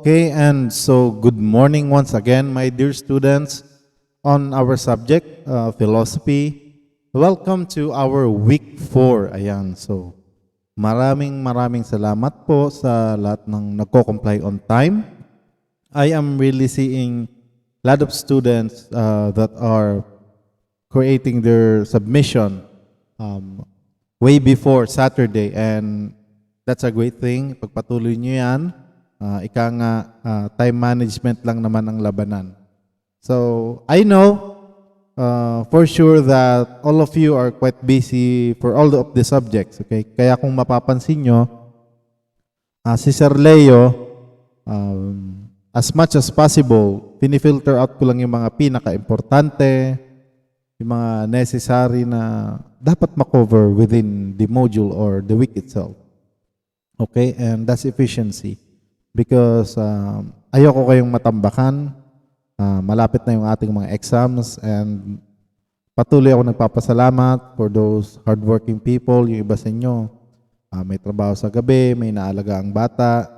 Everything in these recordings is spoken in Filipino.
Okay, and so good morning once again, my dear students, on our subject, philosophy. Welcome to our week 4. Ayan, so maraming salamat po sa lahat ng nagko-comply on time. I am really seeing a lot of students that are creating their submission way before Saturday, and that's a great thing. Pagpatuloy nyo yan. Ika nga, time management lang naman ang labanan. So, I know for sure that all of you are quite busy for all of the subjects. Okay? Kaya kung mapapansin nyo, si Sir Leo, as much as possible, pinifilter out ko lang yung mga pinaka-importante, yung mga necessary na dapat makover within the module or the week itself. Okay? And that's efficiency. Because ayoko kayong matambakan, malapit na yung ating mga exams, and patuloy ako nagpapasalamat for those hardworking people. Yung iba sa inyo, may trabaho sa gabi, may naalaga ang bata,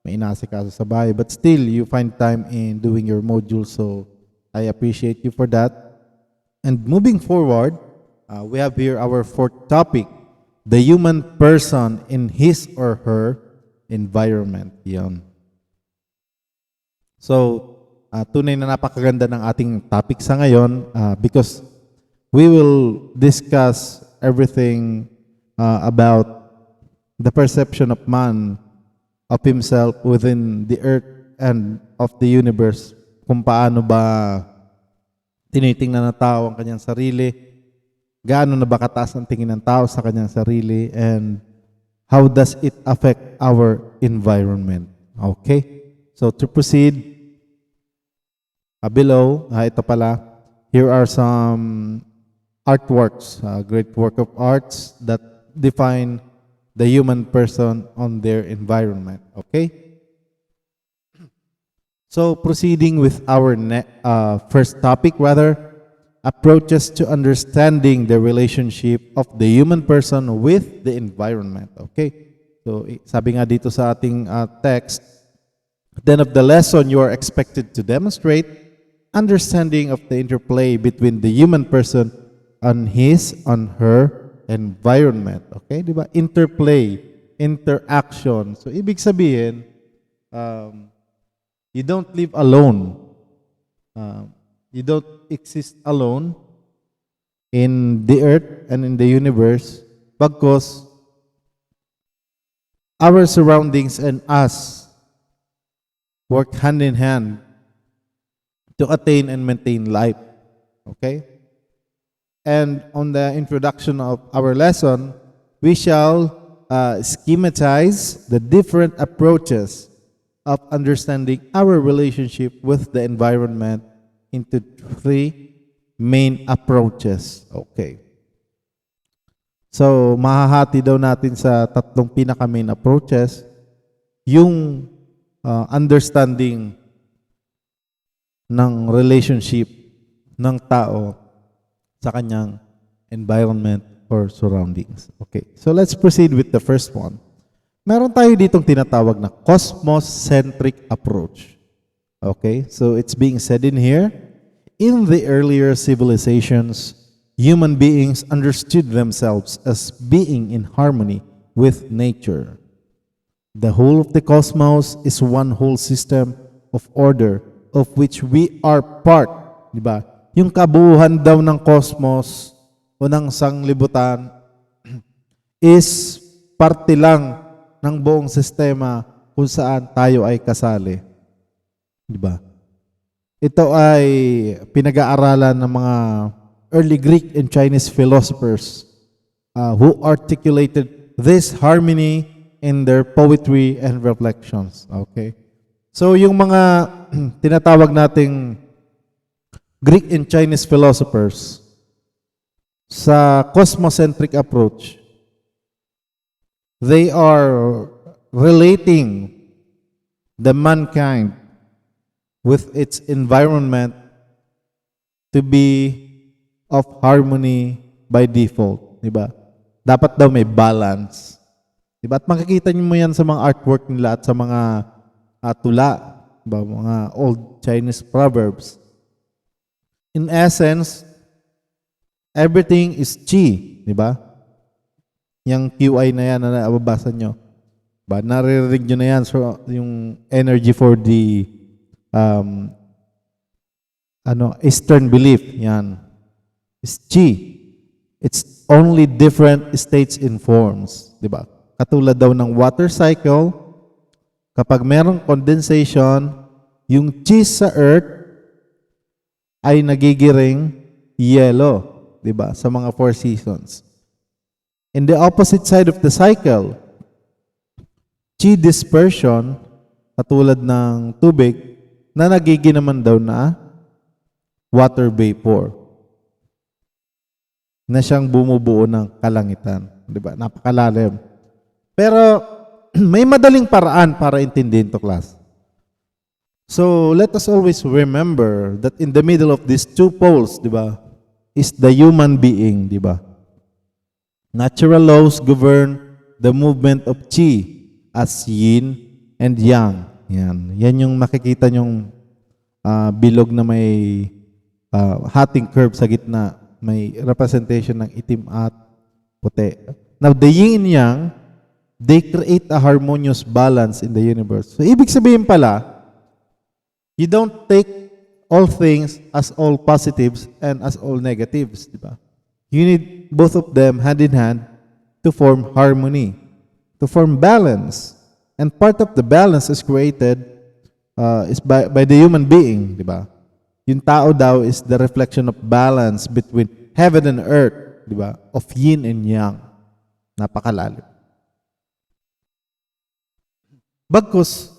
may inaasikaso sa bahay, but still you find time in doing your module, so I appreciate you for that. And moving forward, we have here our fourth topic, the human person in his or her environment. Yan. So, tunay na napakaganda ng ating topic sa ngayon because we will discuss everything about the perception of man of himself within the earth and of the universe. Kung paano ba tinitingnan ng tao ang kanyang sarili, gaano na ba kataas ang tingin ng tao sa kanyang sarili, and how does it affect our environment? Okay? So to proceed, below, ito pala, here are some artworks, great work of arts that define the human person on their environment. Okay? So proceeding with our first topic, approaches to understanding the relationship of the human person with the environment. Okay? So, sabi nga dito sa ating text, then of the lesson you are expected to demonstrate understanding of the interplay between the human person and her environment. Okay? Diba? Interplay, interaction. So, ibig sabihin, you don't live alone. You don't exist alone in the earth and in the universe, because our surroundings and us work hand in hand to attain and maintain life. Okay? And on the introduction of our lesson, we shall schematize the different approaches of understanding our relationship with the environment into 3 main approaches. Okay. So, mahahati daw natin sa 3 pinaka-main approaches yung understanding ng relationship ng tao sa kanyang environment or surroundings. Okay. So, let's proceed with the first one. Meron tayo ditong tinatawag na cosmocentric approach. Okay. So, it's being said in here, in the earlier civilizations, human beings understood themselves as being in harmony with nature. The whole of the cosmos is one whole system of order of which we are part. Diba? Yung kabuuan daw ng cosmos o ng sanglibutan is parte lang ng buong sistema kung saan tayo ay kasali. Diba? Ito ay pinag-aaralan ng mga early Greek and Chinese philosophers who articulated this harmony in their poetry and reflections. Okay? So yung mga tinatawag nating Greek and Chinese philosophers sa cosmocentric approach, they are relating the mankind with its environment to be of harmony by default. Diba? Dapat daw may balance. Diba? At makikita niyo mo yan sa mga artwork nila at sa mga tula, diba? Mga old Chinese proverbs. In essence, everything is chi, di ba? Yung QI na yan na nababasa nyo. Ba, naririnig nyo na yan. So, yung energy for the Eastern belief, yan. Is chi. It's only different states in forms. Di ba? Katulad daw ng water cycle, kapag merong condensation, yung chi sa earth ay nagigiring yellow, di ba? Sa mga 4 seasons. In the opposite side of the cycle, chi dispersion, katulad ng tubig, na nagiging naman daw na water vapor, na siyang bumubuo ng kalangitan. Di ba? Napakalalim. Pero may madaling paraan para intindihin to, class. So, let us always remember that in the middle of these 2 poles, di ba, is the human being, di ba? Natural laws govern the movement of chi as yin and yang. Yan yung makikita nyong bilog na may hatting curve sa gitna. May representation ng itim at puti. Now, the yin and yang, they create a harmonious balance in the universe. So, ibig sabihin pala, you don't take all things as all positives and as all negatives, di ba? You need both of them hand in hand to form harmony, to form balance. And part of the balance is created is by the human being, di ba? Yung tao daw is the reflection of balance between heaven and earth, di ba? Of yin and yang. Napakalalim. Bagkus,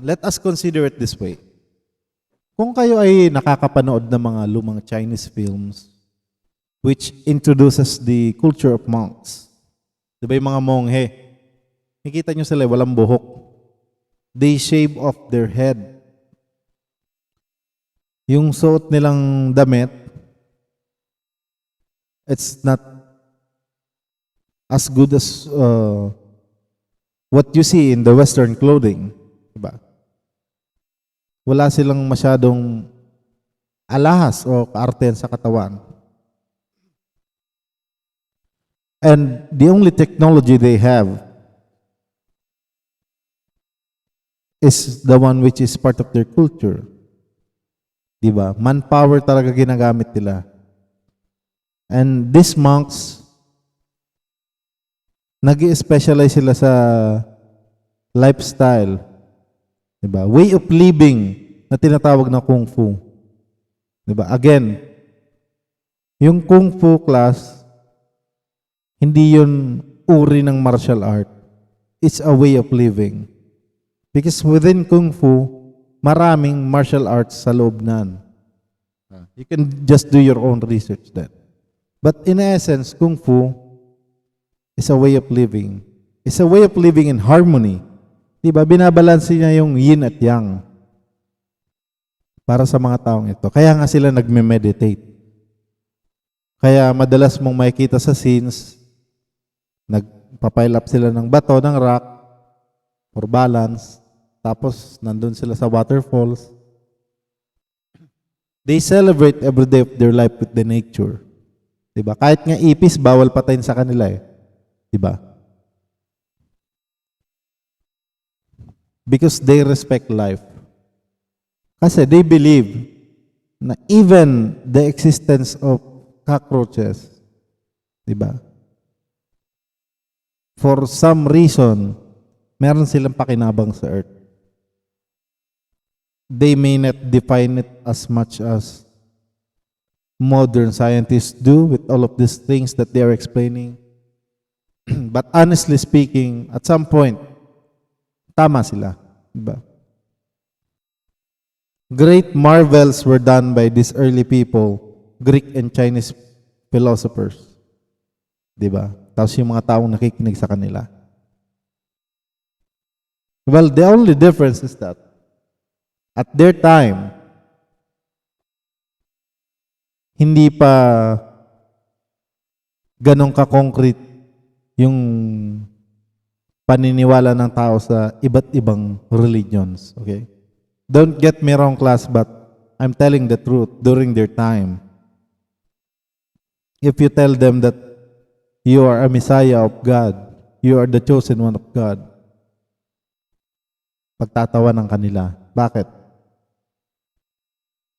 let us consider it this way. Kung kayo ay nakakapanood ng mga lumang Chinese films which introduces the culture of monks, di ba yung mga monghe, nakikita nyo sila, walang buhok. They shave off their head. Yung suot nilang damit, it's not as good as what you see in the Western clothing. Diba? Wala silang masyadong alahas o kaartehan sa katawan. And the only technology they have is the one which is part of their culture. Diba? Manpower talaga ginagamit nila. And these monks, nag-i-specialize sila sa lifestyle. Diba? Way of living na tinatawag na Kung Fu. Diba? Again, yung Kung Fu class, hindi yun uri ng martial art. It's a way of living. Because within Kung Fu, maraming martial arts sa loob nan. You can just do your own research then. But in essence, Kung Fu is a way of living. It's a way of living in harmony. Diba? Binabalansi niya yung yin at yang para sa mga taong ito. Kaya nga sila nagme-meditate. Kaya madalas mong makikita sa scenes, nagpapile up sila ng bato, ng rock, for balance. Tapos, nandun sila sa waterfalls. They celebrate every day of their life with the nature. Diba? Kahit nga ipis, bawal patayin sa kanila eh. Diba? Because they respect life. Kasi they believe na even the existence of cockroaches, diba? For some reason, meron silang pakinabang sa earth. They may not define it as much as modern scientists do with all of these things that they are explaining. But honestly speaking, at some point, tama sila. Diba? Great marvels were done by these early people, Greek and Chinese philosophers. Diba? Tapos yung mga taong nakikinig sa kanila. Well, the only difference is that at their time, hindi pa ganong ka-concrete yung paniniwala ng tao sa iba't ibang religions. Okay? Don't get me wrong, class, but I'm telling the truth during their time. If you tell them that you are a Messiah of God, you are the chosen one of God, pagtatawanan kanila. Bakit?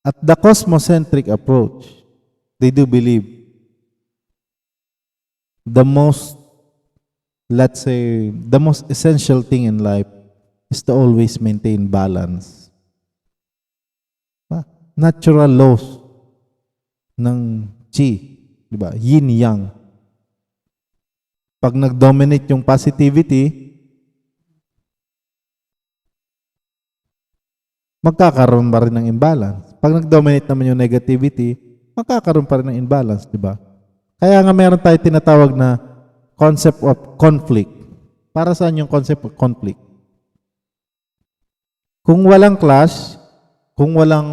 At the cosmocentric approach, they do believe the most, let's say, the most essential thing in life is to always maintain balance. Natural laws ng Qi, di ba? Yin-yang. Pag nag-dominate yung positivity, magkakaroon pa rin ng imbalance. Pag nag-dominate naman yung negativity, magkakaroon pa rin ng imbalance, di ba? Kaya nga meron tayo tinatawag na concept of conflict. Para saan yung concept of conflict? Kung walang clash, kung walang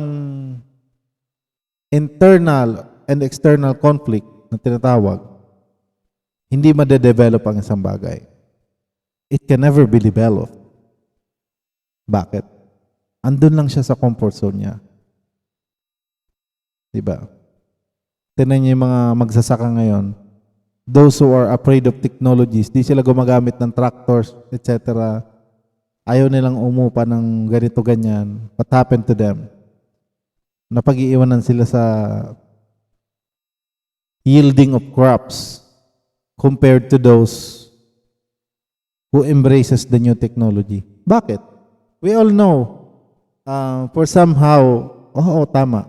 internal and external conflict na tinatawag, hindi madedevelop ang isang bagay. It can never be developed. Bakit? Andun lang siya sa comfort zone niya. Diba? Tingnan niyo yung mga magsasaka ngayon. Those who are afraid of technologies, di sila gumagamit ng tractors, etc. Ayaw nilang umupa ng ganito ganyan. What happened to them? Napag-iiwanan sila sa yielding of crops compared to those who embraces the new technology. Bakit? We all know, for somehow, tama,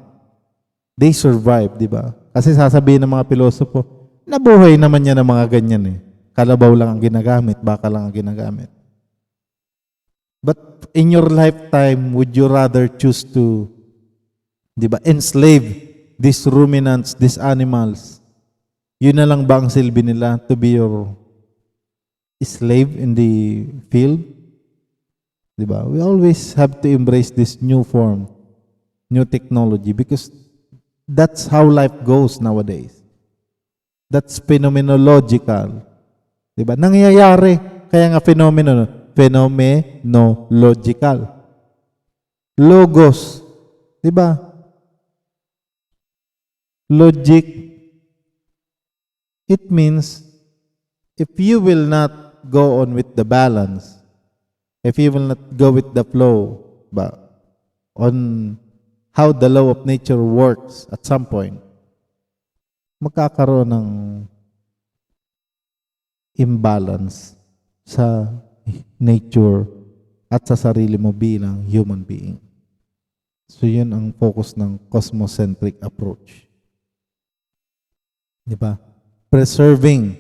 they survive, di ba? Kasi sasabihin ng mga pilosopo, nabuhay naman niya ng mga ganyan eh. Kalabaw lang ang ginagamit, baka lang ang ginagamit. But in your lifetime, would you rather choose to, di ba, enslave these ruminants, these animals? Yun na lang ba ang silbi nila to be your slave in the field? Di ba? We always have to embrace this new form, new technology, because that's how life goes nowadays. That's phenomenological. Di ba? Nangyayari. Kaya nga phenomenological. Logos. Di ba? Logic. It means if you will not go on with the balance, if you will not go with the flow, ba, on how the law of nature works at some point, magkakaroon ng imbalance sa nature at sa sarili mo bilang human being. So yun ang focus ng cosmocentric approach. Di ba? Preserving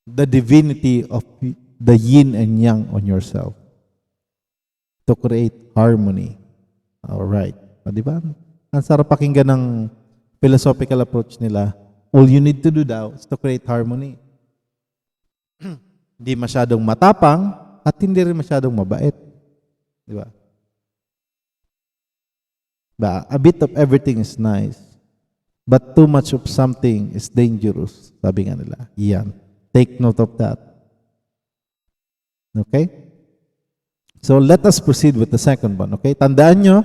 the divinity of the yin and yang on yourself to create harmony. Alright. Di ba? Ang sarap pakinggan ng philosophical approach nila. All you need to do daw is to create harmony. Hindi masyadong matapang at hindi rin masyadong mabait. Di ba? A bit of everything is nice, but too much of something is dangerous. Sabi nga nila. Yan. Take note of that. Okay? So let us proceed with the second one. Okay? Tandaan nyo,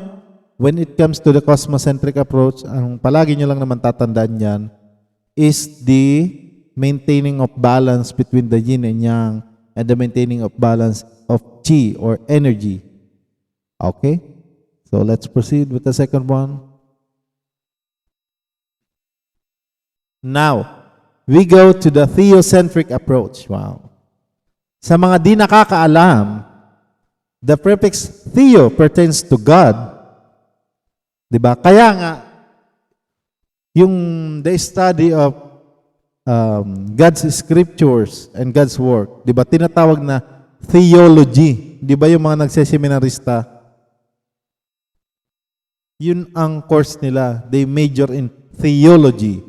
when it comes to the cosmocentric approach, ang palagi nyo lang naman tatandaan yan is the maintaining of balance between the yin and yang and the maintaining of balance of qi or energy. Okay? So let's proceed with the second one. Now, we go to the theocentric approach. Wow. Sa mga di nakakaalam, the prefix theo pertains to God. Diba? Kaya nga, yung the study of God's scriptures and God's work, diba? Tinatawag na theology. Diba yung mga nagseseminarista? Yun ang course nila. They major in theology.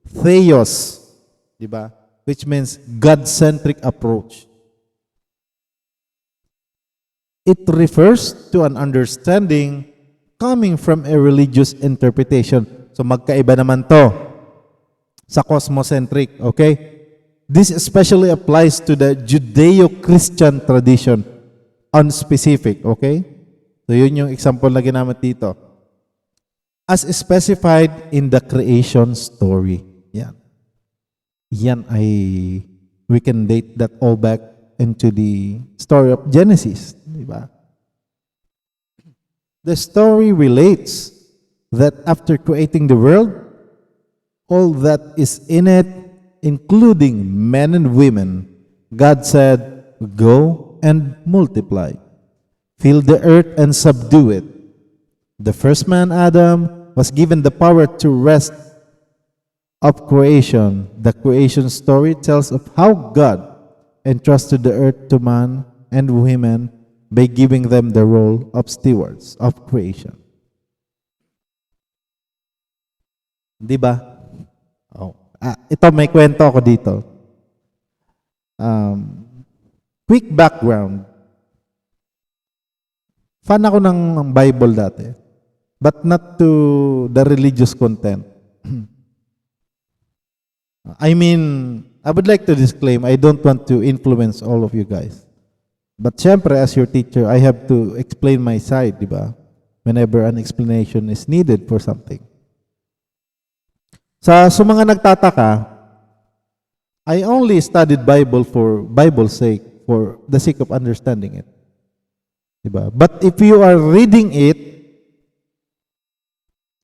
Theos. Diba? Which means God-centric approach. It refers to an understanding coming from a religious interpretation. So magkaiba naman to sa cosmocentric, okay? This especially applies to the Judeo-Christian tradition on specific, okay? So yun yung example na ginamit dito. As specified in the creation story. Yan. Yan ay, we can date that all back into the story of Genesis. Diba? The story relates that after creating the world, all that is in it, including men and women, God said, "Go and multiply. Fill the earth and subdue it." The first man, Adam, was given the power to rest of creation. The creation story tells of how God entrusted the earth to man and women by giving them the role of stewards of creation. Di ba? Oh. Ito, may kwento ako dito. Quick background. Fan ako ng Bible dati, but not to the religious content. I mean, I would like to disclaim, I don't want to influence all of you guys. But syempre, as your teacher, I have to explain my side, di ba? Whenever an explanation is needed for something. Sa mga nagtataka, I only studied Bible for Bible's sake, for the sake of understanding it. Diba? But if you are reading it,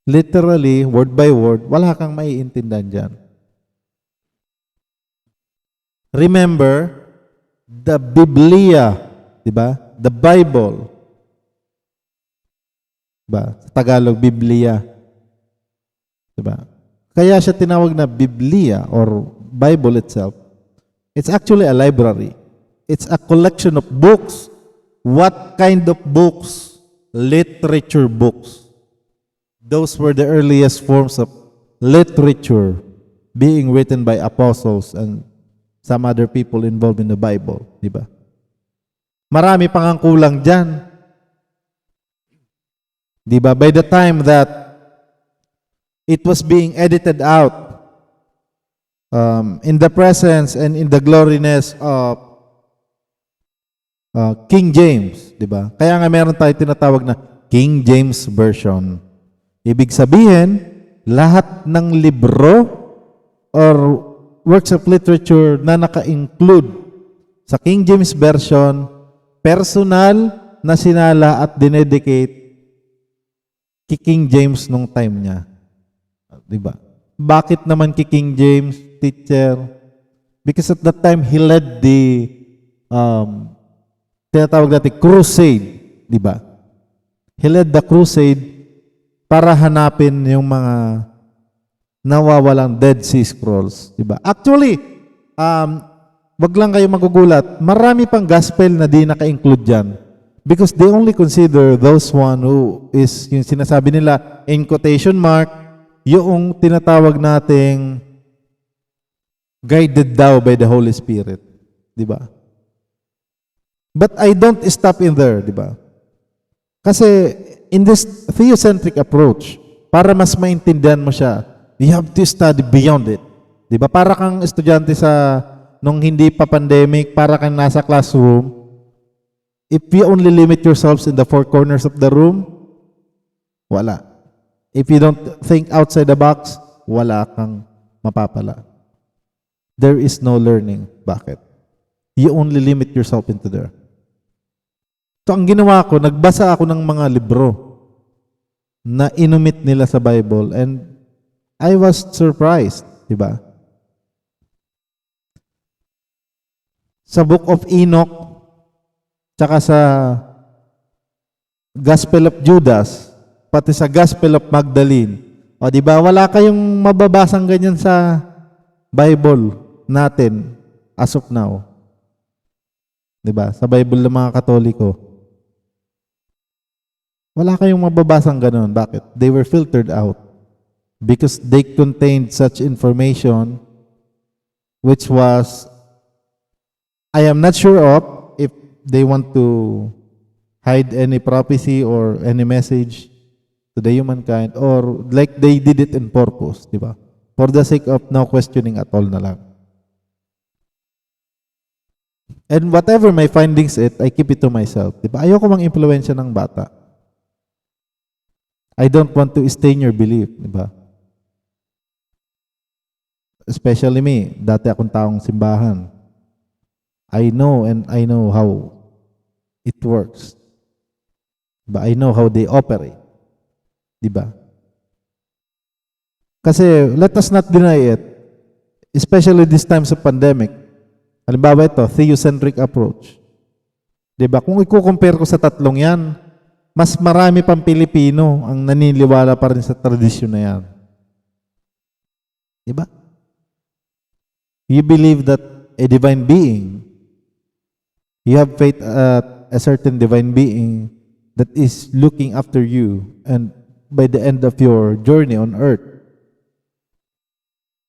literally, word by word, wala kang maiintindihan dyan. Remember, the Biblia, diba? The Bible. Diba? Sa Tagalog, Biblia. Diba? Kaya siya tinawag na Biblia or Bible itself. It's actually a library. It's a collection of books. What kind of books? Literature books. Those were the earliest forms of literature being written by apostles and some other people involved in the Bible. Diba? Marami pang ang kulang dyan. Diba? By the time that it was being edited out in the presence and in the gloriness of King James, di ba? Kaya nga meron tayo tinatawag na King James Version. Ibig sabihin, lahat ng libro or works of literature na naka-include sa King James Version, personal na sinala at dinedicate kay King James nung time niya. Diba? Bakit naman kay King James, teacher? Because at that time, he led the tinatawag natin crusade. Diba? He led the crusade para hanapin yung mga nawawalang Dead Sea Scrolls. Diba? Actually, wag lang kayo magugulat, marami pang gospel na di naka-include dyan. Because they only consider those one who is, yung sinasabi nila, in quotation mark, yung tinatawag nating guided daw by the Holy Spirit. Diba? But I don't stop in there, diba? Kasi in this theocentric approach, para mas maintindihan mo siya, you have to study beyond it. Diba? Para kang estudyante sa, nung hindi pa pandemic, para kang nasa classroom, if you only limit yourselves in the four corners of the room, wala. If you don't think outside the box, wala kang mapapala. There is no learning. Bakit? You only limit yourself into there. So ang ginawa ko, nagbasa ako ng mga libro na inumit nila sa Bible and I was surprised, diba? Sa Book of Enoch, tsaka sa Gospel of Judas, pati sa Gospel of Magdalene. O di ba wala kayong mababasang ganyan sa Bible natin as of now. Di ba? Sa Bible ng mga Katoliko. Wala kayong mababasang ganoon. Bakit? They were filtered out because they contained such information which was, I am not sure of if they want to hide any prophecy or any message to the humankind, or like they did it in purpose, di ba? For the sake of no questioning at all na lang. And whatever my findings I keep it to myself. Diba? Ayoko mang impluwensya ng bata. I don't want to stain your belief. Diba? Especially me, dati akong taong simbahan. I know how it works. Diba? I know how they operate. Diba? Kasi let us not deny it, especially this times of pandemic. Halimbawa ito, theocentric approach. Diba? Kung i-compare ko sa tatlong yan, mas marami pang Pilipino ang naniniwala pa rin sa tradisyon na yan. Diba? You believe that a divine being, you have faith at a certain divine being that is looking after you, and by the end of your journey on earth,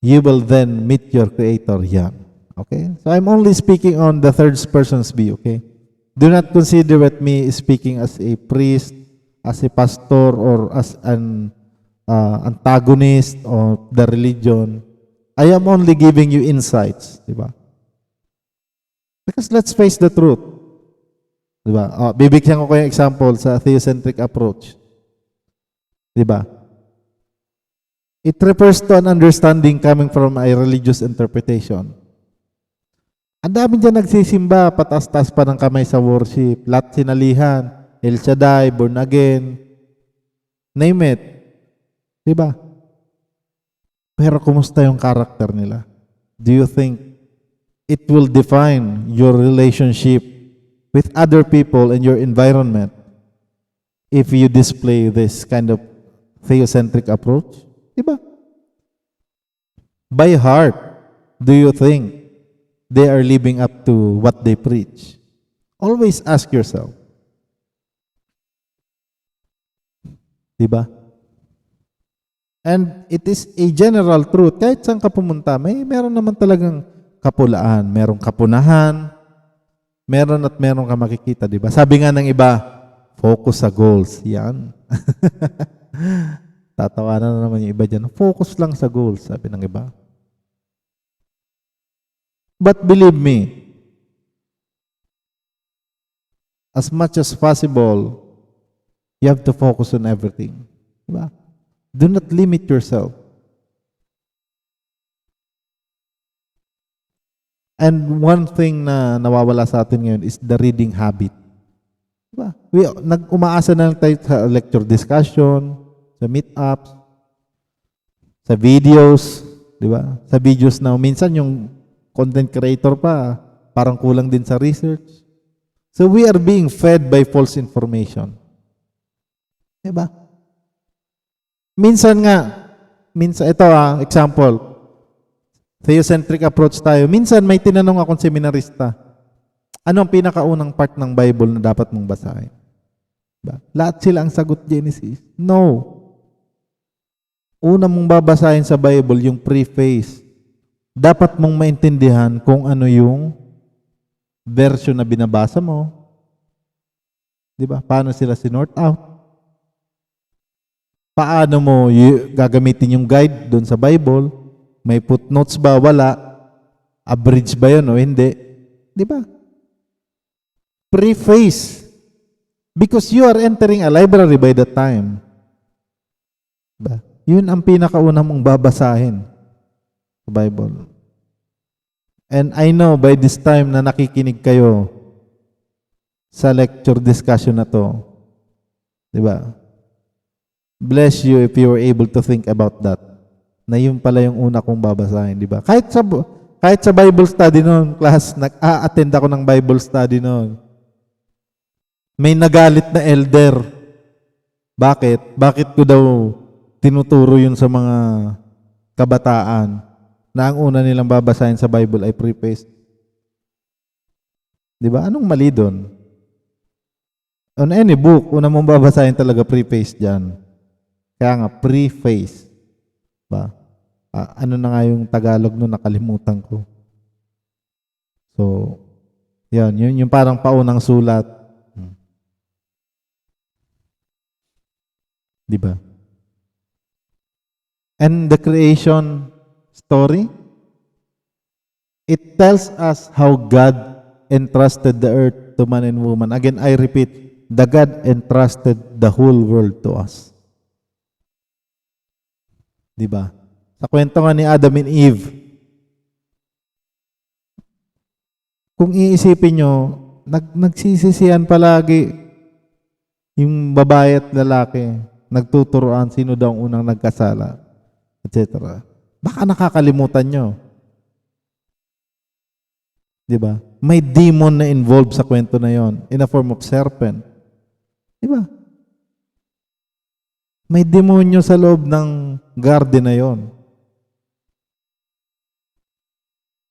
you will then meet your Creator. Yan. Okay? So I'm only speaking on the third person's view. Okay? Do not consider with me speaking as a priest, as a pastor, or as an antagonist of the religion. I am only giving you insights. Diba? Because let's face the truth. Diba? Bibigyan ko kayo example sa theocentric approach. Diba? It refers to an understanding coming from a religious interpretation. Ang dami dyan nagsisimba, patas-tas pa ng kamay sa worship, lahat sinalihan, El Shaddai, born again, name it. Diba? Pero kumusta yung character nila? Do you think it will define your relationship with other people and your environment if you display this kind of theocentric approach? Diba? By heart, do you think they are living up to what they preach? Always ask yourself. Diba? And it is a general truth. Kahit saan ka pumunta, meron naman talagang kapulaan, merong kapunahan, meron at meron ka makikita, diba? Sabi nga ng iba, focus sa goals. Yan. Tatawanan na naman yung iba dyan. Focus lang sa goals, sabi ng iba. But believe me, as much as possible, you have to focus on everything. Diba? Do not limit yourself. And one thing na nawawala sa atin ngayon is the reading habit. Diba? Umaasa na lang tayo sa lecture discussion, sa meetups, sa videos, di ba? Sa videos na minsan yung content creator pa, parang kulang din sa research. So we are being fed by false information. Di ba? Minsan ito example, theocentric approach tayo. Minsan may tinanong akong seminarista, ano ang pinakaunang part ng Bible na dapat mong basahin? Diba? Lahat sila ang sagot Genesis. No. Una mong babasahin sa Bible yung preface. Dapat mong maintindihan kung ano yung version na binabasa mo. Diba? Paano sila sinort out? Paano mo gagamitin yung guide doon sa Bible? May footnotes ba? Wala. Abridge ba yun o hindi? Diba? Preface. Because you are entering a library by that time. Diba? Yun ang pinakauna mong babasahin sa Bible. And I know by this time na nakikinig kayo sa lecture discussion na to, di ba? Bless you if you were able to think about that. Na yun pala yung una kong babasahin, di ba? Kahit sa Bible study noon, class, nag-a-attend ako ng Bible study noon. May nagalit na elder. Bakit? Bakit ko daw tinuturo yun sa mga kabataan na ang una nilang babasahin sa Bible ay preface. Di ba? Anong mali doon? On any book, una mong babasahin talaga preface dyan. Kaya nga, preface. Ba? Ano na nga yung Tagalog noon, nakalimutan ko. So, yan, yung parang paunang sulat. Di ba? And the creation story, it tells us how God entrusted the earth to man and woman. Again, I repeat, the God entrusted the whole world to us. Di ba? Sa kwento nga ni Adam and Eve, kung iisipin nyo, nagsisisihan palagi yung babae at lalaki, nagtuturoan sino daw ang unang nagkasala, etc. Baka nakakalimutan nyo. Di ba? May demon na involved sa kwento na yon in a form of serpent. Di ba? May demonyo sa loob ng garden na yon.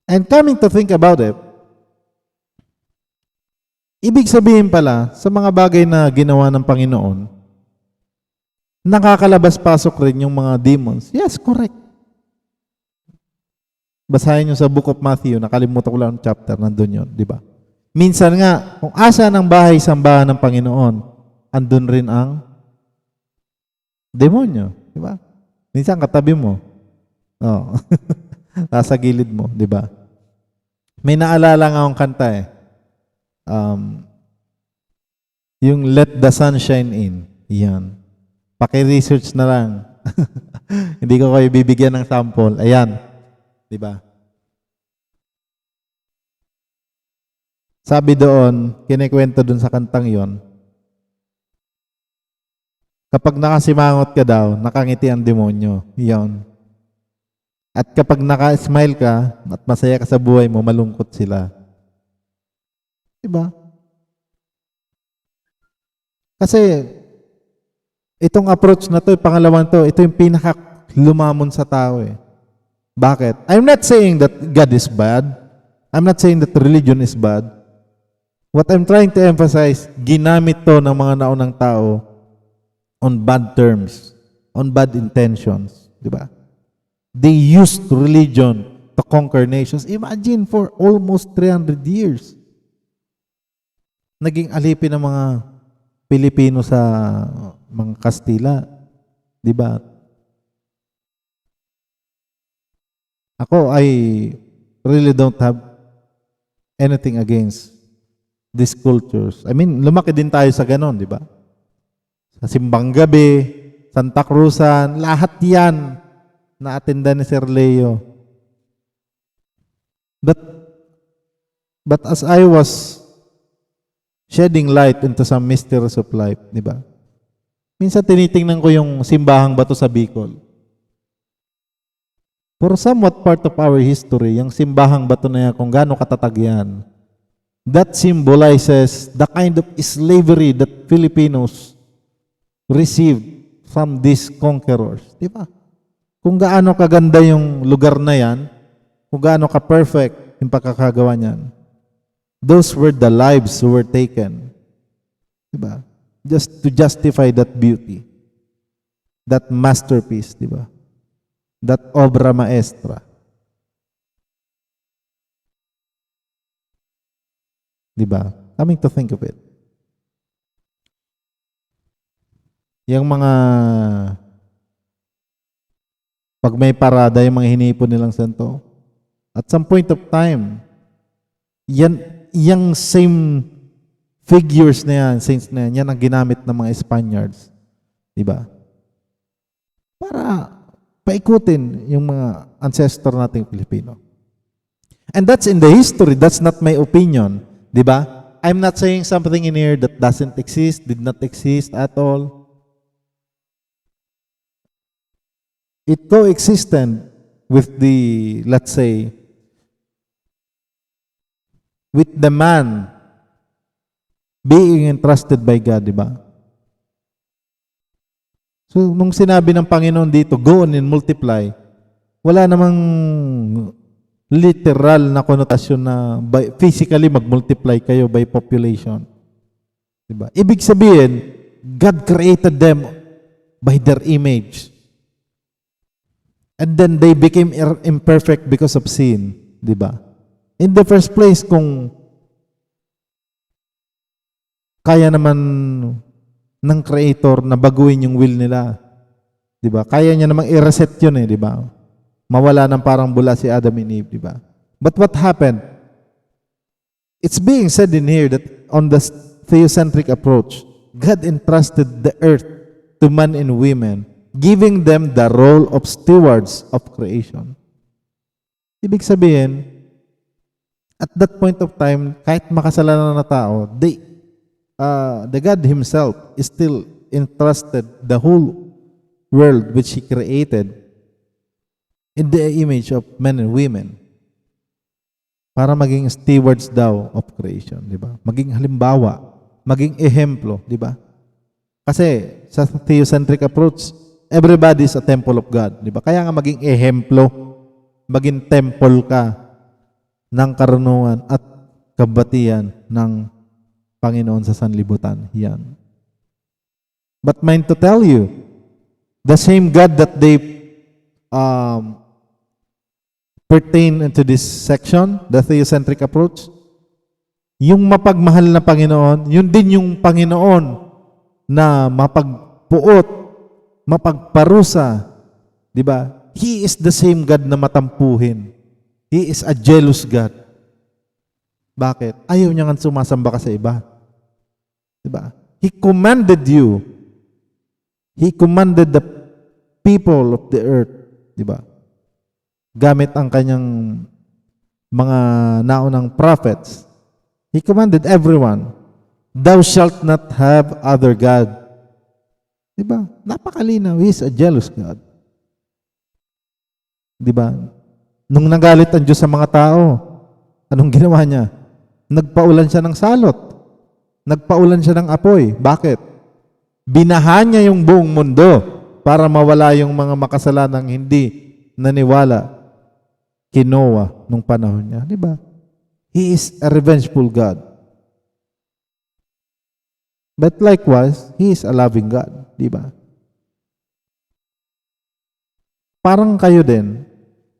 And coming to think about it, ibig sabihin pala, sa mga bagay na ginawa ng Panginoon, nakakalabas-pasok rin yung mga demons. Yes, correct. Basahin nyo sa Book of Matthew, nakalimutan ko lang ang chapter, nandun yun, di ba? Minsan nga, kung asa ng bahay-sambahan ng Panginoon, andun rin ang demonyo, di ba? Minsan katabi mo. Oh. Nasa gilid mo, di ba? May naalala nga akong kanta eh. Yung Let the Sun Shine In. Yan. Paki-research na lang. Hindi ko kayo bibigyan ng sample. Ayan. Diba? Sabi doon, kinikwento doon sa kantang yon, kapag nakasimangot ka daw, nakangiti ang demonyo. Yan. At kapag naka-smile ka at masaya ka sa buhay mo, malungkot sila. Diba? Kasi itong approach na to, pangalawang to, ito yung pinaka-lumamon sa tao eh. Bakit? I'm not saying that God is bad. I'm not saying that religion is bad. What I'm trying to emphasize, ginamit to ng mga naunang tao on bad terms, on bad intentions. Diba? They used religion to conquer nations. Imagine for almost 300 years. Naging alipin ng mga Pilipino sa mga Kastila. Diba? Ako, I really don't have anything against these cultures. I mean, lumaki din tayo sa ganon, di ba? Sa Simbang Gabi, Santa Cruzan, lahat yan na-attenda ni Sir Leo. But as I was shedding light into some mysteries of life, di ba? Minsan tinitingnan ko yung simbahang bato sa Bicol. For somewhat part of our history, yung simbahang bato na yan, kung gaano katatag yan, that symbolizes the kind of slavery that Filipinos received from these conquerors. Di ba? Kung gaano kaganda yung lugar na yan, kung gaano ka-perfect yung pagkakagawa niyan, those were the lives who were taken. Di ba? Just to justify that beauty, that masterpiece, di ba? That obra maestra. Diba? Coming to think of it. Yung mga pag may parada, yung mga hinipon nilang santo, at some point of time, yung same figures na yan, saints na yan, yan ang ginamit ng mga Spaniards. Diba? Para paikutin yung mga ancestor nating Pilipino. And that's in the history. That's not my opinion. Diba? I'm not saying something in here that doesn't exist, did not exist at all. It coexisted with the, let's say, with the man being entrusted by God, diba? So, nung sinabi ng Panginoon dito, go on and multiply, wala namang literal na konotasyon na physically mag-multiply kayo by population. Diba? Ibig sabihin, God created them by their image. And then they became imperfect because of sin. Diba? In the first place, kung kaya naman ng Creator na baguhin yung will nila. Diba? Kaya niya namang i-reset yun eh, diba? Mawala ng parang bula si Adam and Eve, diba? But what happened? It's being said in here that on the theocentric approach, God entrusted the earth to man and women, giving them the role of stewards of creation. Ibig sabihin, at that point of time, kahit makasalanan na tao, the God Himself is still entrusted the whole world which He created in the image of men and women para maging stewards daw of creation, di ba? Maging halimbawa, maging ehemplo, di ba? Kasi sa theocentric approach, everybody is a temple of God, di ba? Kaya nga maging ehemplo, maging temple ka ng karunungan at kabatian ng Panginoon sa sanlibutan. Yan. But mind to tell you, the same God that they pertain into this section, the theocentric approach, yung mapagmahal na Panginoon, yun din yung Panginoon na mapagpuot, mapagparusa, di ba? He is the same God na matampuhin. He is a jealous God. Bakit? Ayaw niya nga sumasamba ka sa iba. Di ba? He commanded you. He commanded the people of the earth. Di ba? Gamit ang kanyang mga naunang prophets. He commanded everyone, thou shalt not have other God. Diba? Napakalinaw. He is a jealous God. Diba? Nung nagalit ang Diyos sa mga tao, anong ginawa niya? Nagpaulan siya ng salot. Nagpaulan siya ng apoy. Bakit? Binaha niya yung buong mundo para mawala yung mga makasalanang hindi naniwala kay Noah nung panahon niya. Diba? He is a revengeful God. But likewise, He is a loving God. Diba? Parang kayo din,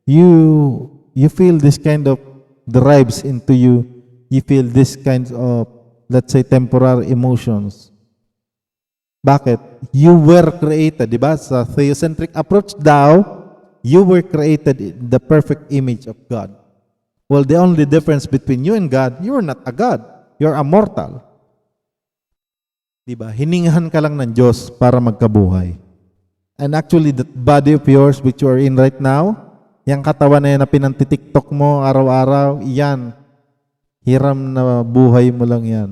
you feel this kind of drives into you. You feel this kind of, let's say, temporary emotions. Bakit? You were created, diba? Sa theocentric approach daw, you were created in the perfect image of God. Well, the only difference between you and God, you are not a God. You're a mortal. Diba? Hiningahan ka lang ng Diyos para magkabuhay. And actually, that body of yours which you are in right now, yung katawan na yan na pinantitiktok mo araw-araw, yan, hiram na buhay mo lang yan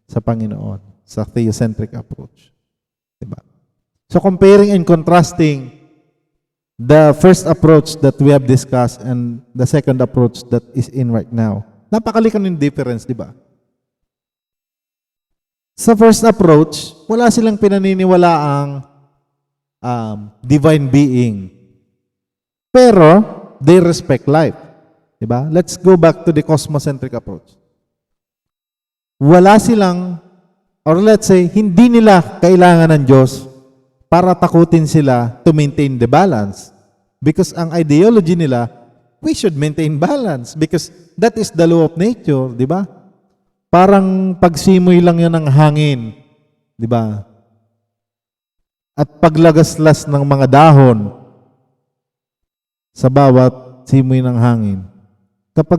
sa Panginoon, sa theocentric approach. Diba? So comparing and contrasting the first approach that we have discussed and the second approach that is in right now. Napakalikan yung difference, di ba? Sa first approach, wala silang pinaniniwalaang divine being. Pero, they respect life. Di ba? Let's go back to the cosmocentric approach. Wala silang, or let's say, hindi nila kailangan ng Diyos para takutin sila to maintain the balance. Because ang ideology nila, we should maintain balance because that is the law of nature, di ba? Parang pagsimoy lang yan ng hangin, di ba? At paglagaslas ng mga dahon sa bawat simoy ng hangin. Kapag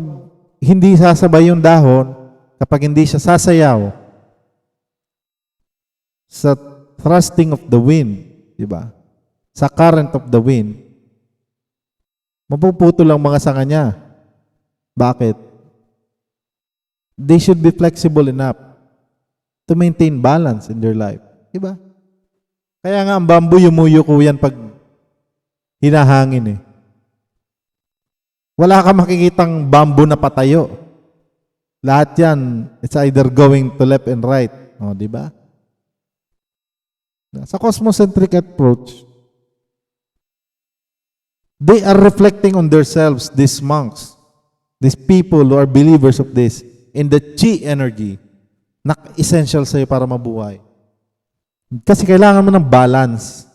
hindi sasabay yung dahon, kapag hindi siya sasayaw sa thrusting of the wind, di ba? Sa current of the wind, mapuputo lang mga sanga niya. Bakit? They should be flexible enough to maintain balance in their life. Di ba? Kaya nga ang bamboo yumuyuko yan pag hinahangin eh. Wala ka makikitang bamboo na patayo. Lahat yan, it's either going to left and right. O, di ba? Sa cosmocentric approach, they are reflecting on themselves, these monks, these people who are believers of this, in the chi energy na essential sa'yo para mabuhay. Kasi kailangan mo ng balance.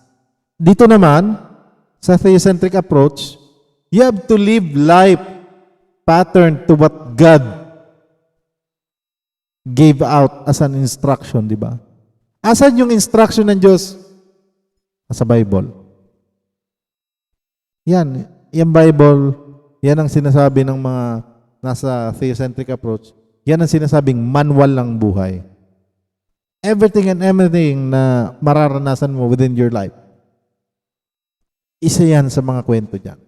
Dito naman, sa theocentric approach, you have to live life pattern to what God gave out as an instruction, di ba? Asan yung instruction ng Diyos? Sa Bible. Yan, yung Bible, yan ang sinasabi ng mga nasa theocentric approach. Yan ang sinasabing manual ng buhay. Everything and everything na mararanasan mo within your life, isa yan sa mga kwento dyan.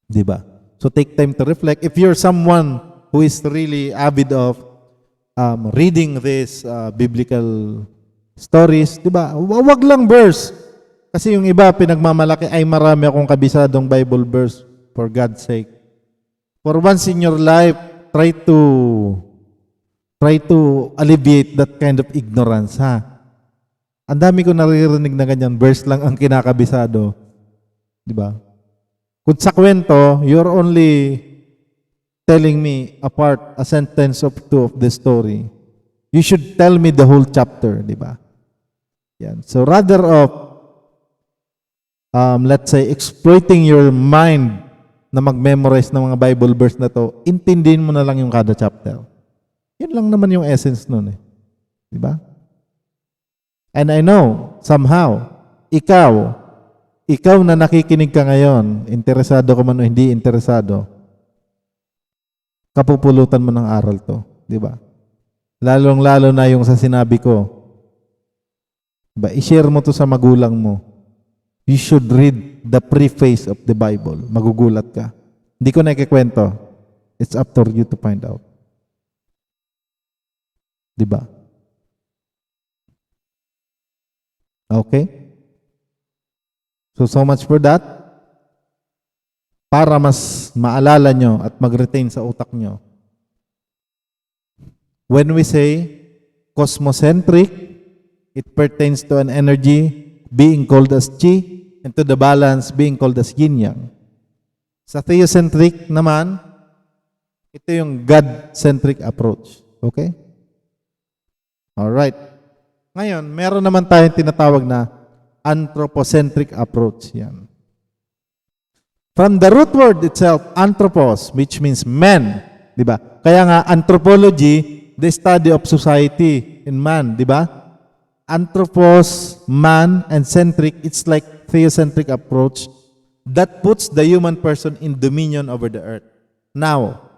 Di ba? So take time to reflect. If you're someone who is really avid of reading these biblical stories, di ba? Wag lang verse. Kasi yung iba pinagmamalaki, ay marami akong kabisadong Bible verse, for God's sake. For once in your life, try to alleviate that kind of ignorance, ha? Ang dami ko naririnig na ganyan, verse lang ang kinakabisado. Di ba? Kung sa kwento, you're only telling me a sentence of two of the story. You should tell me the whole chapter, di ba? Yan. So rather of, let's say, exploiting your mind na mag-memorize ng mga Bible verse na to, intindihin mo na lang yung kada chapter. Yun lang naman yung essence nun eh. Di ba? And I know, somehow, ikaw na nakikinig ka ngayon, interesado ka man o hindi interesado, kapupulutan mo ng aral to. Di ba? Lalong-lalo na yung sa sinabi ko. Diba? I-share mo to sa magulang mo. You should read the preface of the Bible. Magugulat ka. Hindi ko na ikikwento. It's up to you to find out. Diba? Okay? So much for that. Para mas maalala nyo at mag-retain sa utak nyo. When we say cosmocentric, it pertains to an energy being called as Qi and to the balance being called as Yin-Yang. Sa theocentric naman, ito yung God-centric approach. Okay? Alright. Ngayon, meron naman tayong tinatawag na anthropocentric approach. Yan. From the root word itself, anthropos, which means man. Diba? Kaya nga, anthropology, the study of society in man. Diba? Anthropos, man, and centric, it's like theocentric approach that puts the human person in dominion over the earth. Now,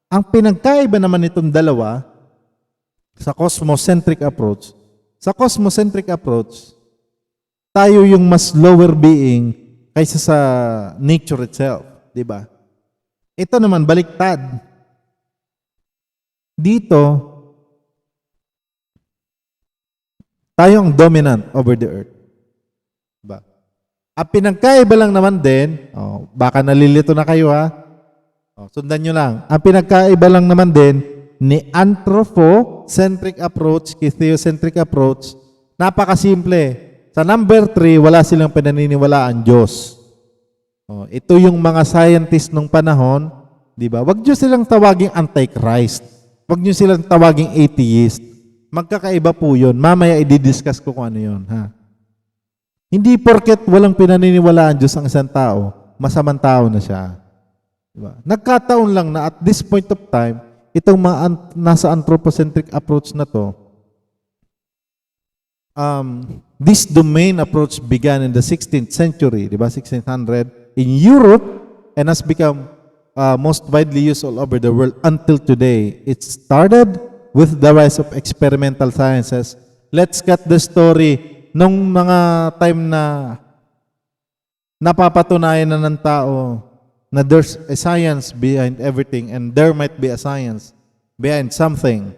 ang pinagkaiba naman itong dalawa sa cosmocentric approach, tayo yung mas lower being kaysa sa nature itself, di ba? Ito naman baliktad. Dito, tayo ang dominant over the earth. Diba? Ang pinagkaiba lang naman din, baka nalilito na kayo ha, sundan nyo lang. Ang pinagkaiba lang naman din ni anthropocentric approach kay theocentric approach, napakasimple. Sa number 3, wala silang pinaniniwalaan Diyos. Ito yung mga scientists nung panahon, di ba? Wag nyo silang tawaging antichrist. Wag nyo silang tawaging atheist. Magkakaiba po yun. Mamaya i-discuss ko kung ano yun. Ha? Hindi porket walang pinaniniwalaan Diyos ang isang tao, masamang tao na siya. Diba? Nagkataon lang na at this point of time, itong mga nasa anthropocentric approach na to, this domain approach began in the 16th century, di ba? 1600 in Europe and has become most widely used all over the world until today. It started with the rise of experimental sciences. Let's cut the story nung mga time na napapatunayan na ng tao na there's a science behind everything and there might be a science behind something.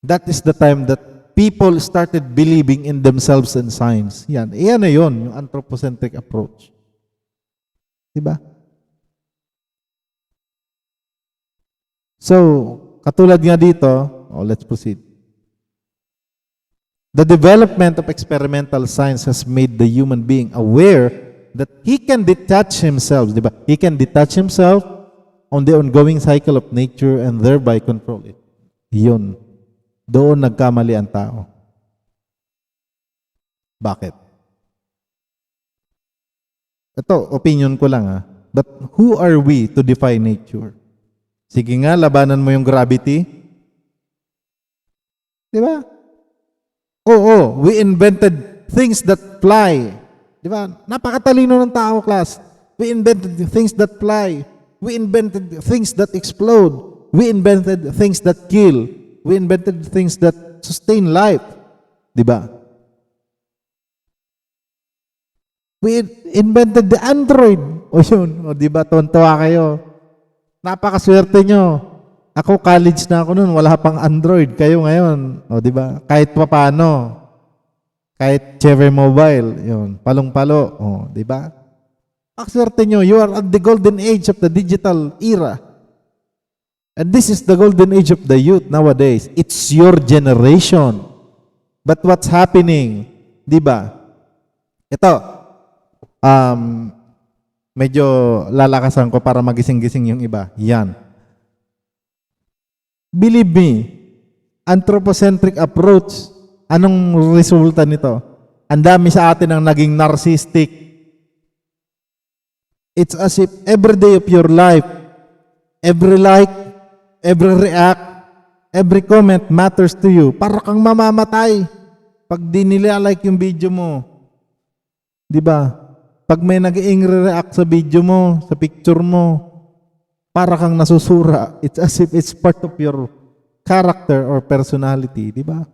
That is the time that people started believing in themselves and science. Yan. Iyan na yun, yung anthropocentric approach. Diba? So, katulad nga dito, let's proceed. The development of experimental science has made the human being aware that he can detach himself, diba? He can detach himself on the ongoing cycle of nature and thereby control it. Yun. Doon nagkamali ang tao. Bakit? Ito, opinion ko lang ha. But who are we to defy nature? Sige nga, labanan mo yung gravity. Diba? Oo, we invented things that fly. Diba? Napakatalino ng tao, class. We invented things that fly. We invented things that explode. We invented things that kill. We invented things that sustain life. Di ba? We invented the Android. O yun, o di ba, tuwan-tuwa kayo. Napakaswerte nyo. Ako, college na ako noon, wala pang Android. Kayo ngayon, o di ba? Kahit papaano, kahit Cherry Mobile, yun, palong-palo, o di ba? Pakaswerte nyo, you are at the golden age of the digital era. And this is the golden age of the youth nowadays. It's your generation. But what's happening, di ba? Ito, medyo lalakasan ko para magising-gising yung iba. Yan. Believe me, anthropocentric approach, anong resulta nito? Ang dami sa atin ang naging narcissistic. It's as if every day of your life, every like, every react, every comment matters to you. Para kang mamamatay pag di nila like yung video mo. Di ba? Pag may nag-angry react sa video mo, sa picture mo, para kang nasusura. It's as if it's part of your character or personality. Di ba?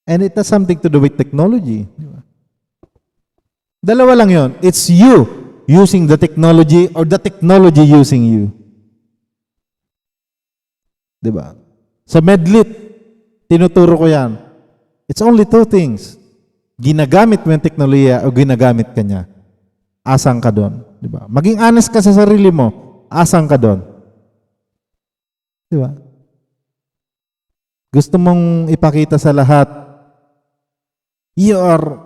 And it has something to do with technology. Di ba? Dalawa lang yon. It's you using the technology or the technology using you. Di ba? Sa Medlit, tinuturo ko yan. It's only two things. Ginagamit mo yung teknolohiya o ginagamit ka niya. Asang ka doon. Di ba? Maging honest ka sa sarili mo. Asang ka doon. Di ba? Gusto mong ipakita sa lahat, you are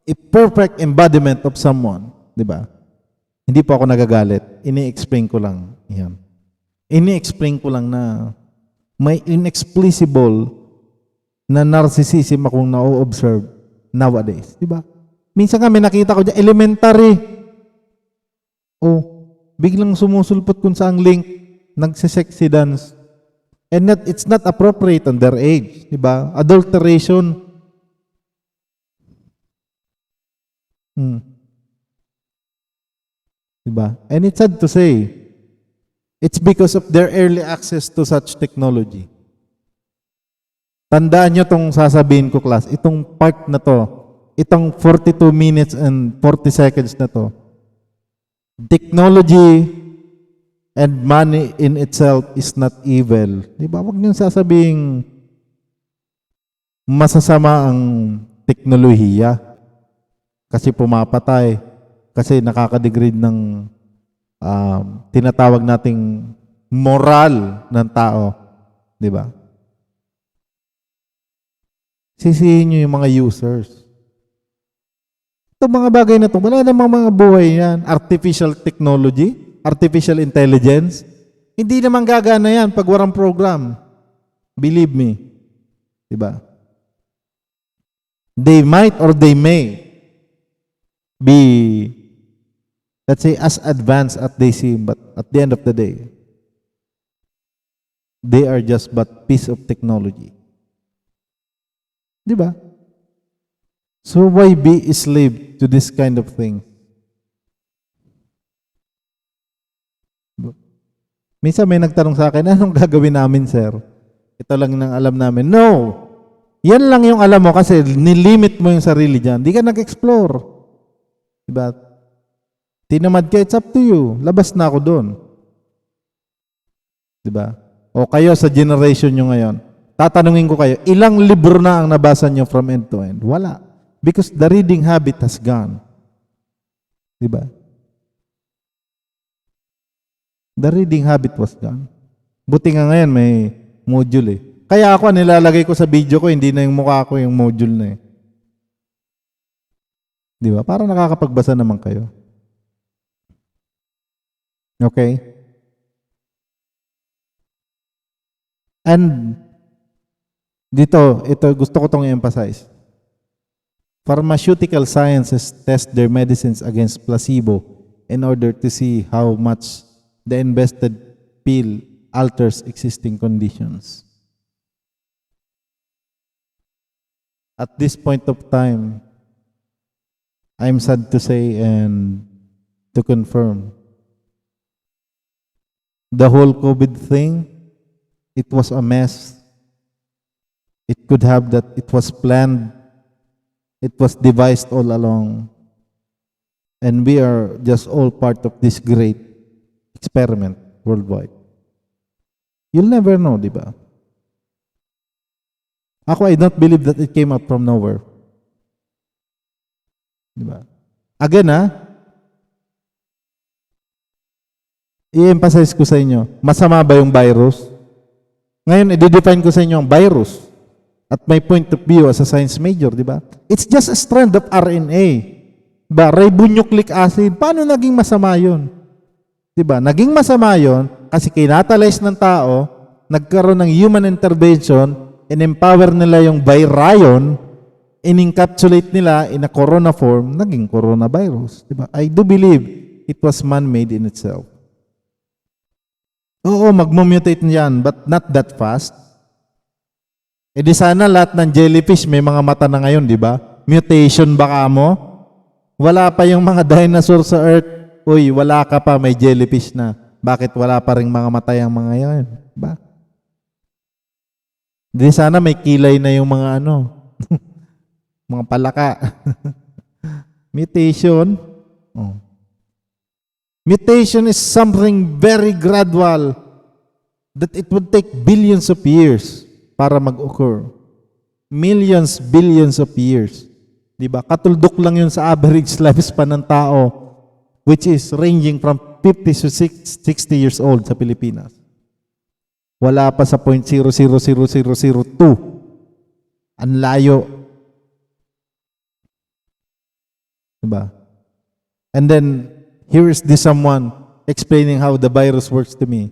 a perfect embodiment of someone. Di ba? Hindi po ako nagagalit. Ini-explain ko lang. Yan. Ini-explain ko lang na may inexplicable na narcissism akong na-observe nowadays. Diba? Minsan nga may nakita ko dyan, elementary. Oh, biglang sumusulpot kung saang link, nagsisexy dance. And it's not appropriate on their age. Diba? Adulteration. Diba? And it's sad to say, it's because of their early access to such technology. Tandaan nyo itong sasabihin ko, class. Itong part na to, itong 42 minutes and 40 seconds na to, technology and money in itself is not evil. Di ba? Huwag nyo sasabihin masasama ang teknolohiya kasi pumapatay, kasi nakakadegrade ng tinatawag nating moral ng tao. Di ba? Sisihin nyo yung mga users. Itong mga bagay na ito, wala namang mga buhay yan. Artificial technology, artificial intelligence, hindi naman gagana yan pag walang program. Believe me. Diba? They might or they may be, let's say, as advanced as they seem, but at the end of the day, they are just but piece of technology. Di ba? So why be a slave to this kind of thing? Minsan may nagtanong sa akin, anong gagawin namin, sir? Ito lang nang alam namin. No! Yan lang yung alam mo kasi nilimit mo yung sarili dyan. Di ka nag-explore. Diba? Tinamad ka, it's up to you. Labas na ako doon. Diba? O kayo sa generation nyo ngayon, tatanungin ko kayo, ilang libro na ang nabasa nyo from end to end? Wala. Because the reading habit has gone. Diba? The reading habit was gone. Buti nga ngayon may module eh. Kaya ako, nilalagay ko sa video ko, hindi na yung mukha ko yung module na eh. Diba? Para nakakapagbasa naman kayo. Okay? And dito, ito gusto ko itong i-emphasize. Pharmaceutical sciences test their medicines against placebo in order to see how much the invested pill alters existing conditions. At this point of time, I'm sad to say, and to confirm. The whole COVID thing, it was a mess. It could have that it was planned. It was devised all along. And we are just all part of this great experiment worldwide. You'll never know, di ba? Ako, I don't believe that it came out from nowhere. Di ba? Again, i-emphasize ko sa inyo, masama ba yung virus? Ngayon, i-define ko sa inyo ang virus at my point of view as a science major, di ba? It's just a strand of RNA. Diba? Ribonucleic acid. Paano naging masama yun? Di ba? Naging masama yun kasi kinatalyze ng tao, nagkaroon ng human intervention, in-empower nila yung virion, in-encapsulate nila in a corona form, naging coronavirus. Diba? I do believe it was man-made in itself. Oo, magmumutate niyan, but not that fast. E di sana lahat ng jellyfish may mga mata na ngayon, di ba? Mutation baka mo? Wala pa yung mga dinosaur sa Earth. Uy, wala ka pa, may jellyfish na. Bakit wala pa rin mga mata yung mga yan? Diba? Di sana may kilay na yung mga mga palaka. Mutation. Oh. Mutation is something very gradual that it would take billions of years para mag-occur. Millions, billions of years. Diba? Katuldok lang yun sa average lifespan ng tao, which is ranging from 50 to 60 years old sa Pilipinas. Wala pa sa 0.000002. Ang layo. Diba? And then, here is this someone explaining how the virus works to me.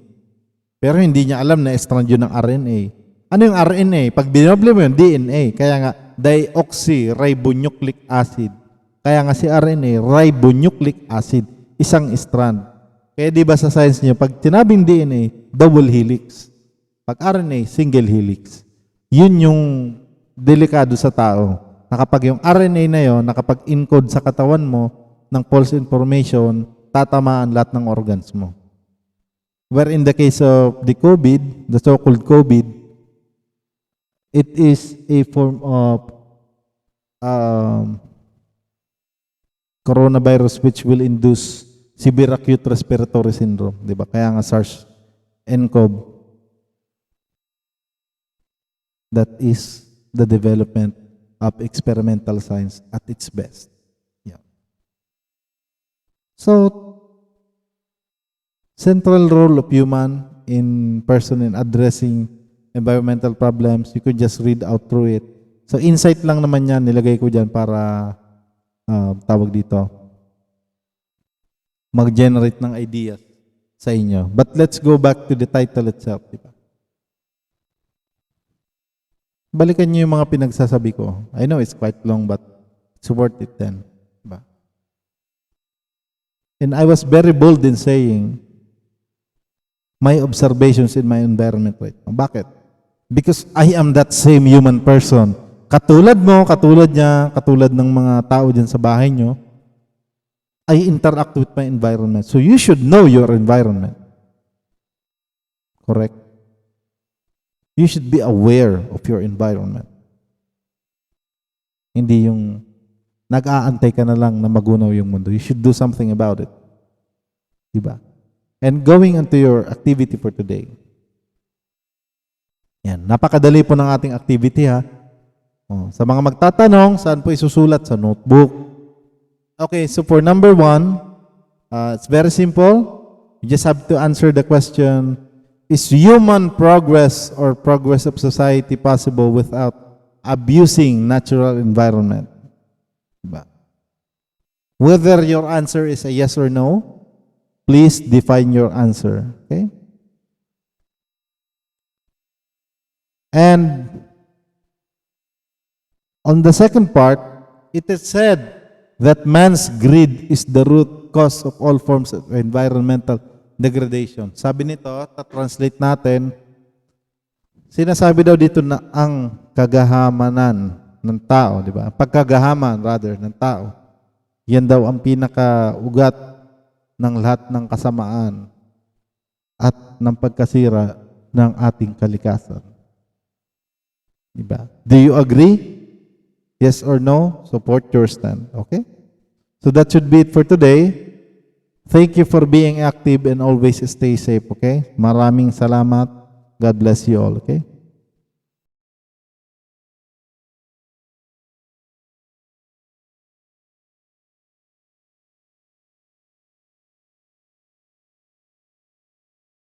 Pero hindi niya alam na strand yun ng RNA. Ano yung RNA? Pag binoble mo yun, DNA. Kaya nga, deoxyribonucleic acid. Kaya nga si RNA, ribonucleic acid. Isang strand. Kaya di ba sa science niyo, pag tinabing DNA, double helix. Pag RNA, single helix. Yun yung delikado sa tao. Na kapag yung RNA na yun, nakapag-encode sa katawan mo ng false information, tatamaan lahat ng organs mo. Where in the case of the COVID, the so-called COVID, it is a form of coronavirus which will induce severe acute respiratory syndrome. Diba? Kaya nga SARS-CoV. That is the development of experimental science at its best. Yeah. So, central role of human in person in addressing environmental problems, you could just read out through it. So, insight lang naman yan, nilagay ko dyan para tawag dito, mag-generate ng ideas sa inyo. But let's go back to the title itself. Diba? Balikan niyo yung mga pinagsasabi ko. I know it's quite long, but it's worth it then. Diba? And I was very bold in saying my observations in my environment right now. Bakit? Because I am that same human person. Katulad mo, katulad niya, katulad ng mga tao dyan sa bahay nyo, I interact with my environment. So you should know your environment. Correct? You should be aware of your environment. Hindi yung nag-aantay ka na lang na magunaw yung mundo. You should do something about it. Diba? And going into your activity for today. Yan, napakadali po ng ating activity ha. Sa mga magtatanong, saan po isusulat? Sa notebook. Okay, so for number 1, it's very simple. You just have to answer the question, is human progress or progress of society possible without abusing natural environment? Diba? Whether your answer is a yes or no, please define your answer. Okay? And on the second part, it is said that man's greed is the root cause of all forms of environmental degradation. Sabi nito, ta-translate natin, sinasabi daw dito na ang kagahamanan ng tao, di ba? Pagkagahaman, rather, ng tao. Yan daw ang pinaka-ugat ng lahat ng kasamaan at ng pagkasira ng ating kalikasan. Diba? Do you agree? Yes or no? Support your stand. Okay? So that should be it for today. Thank you for being active and always stay safe. Okay? Maraming salamat. God bless you all. Okay?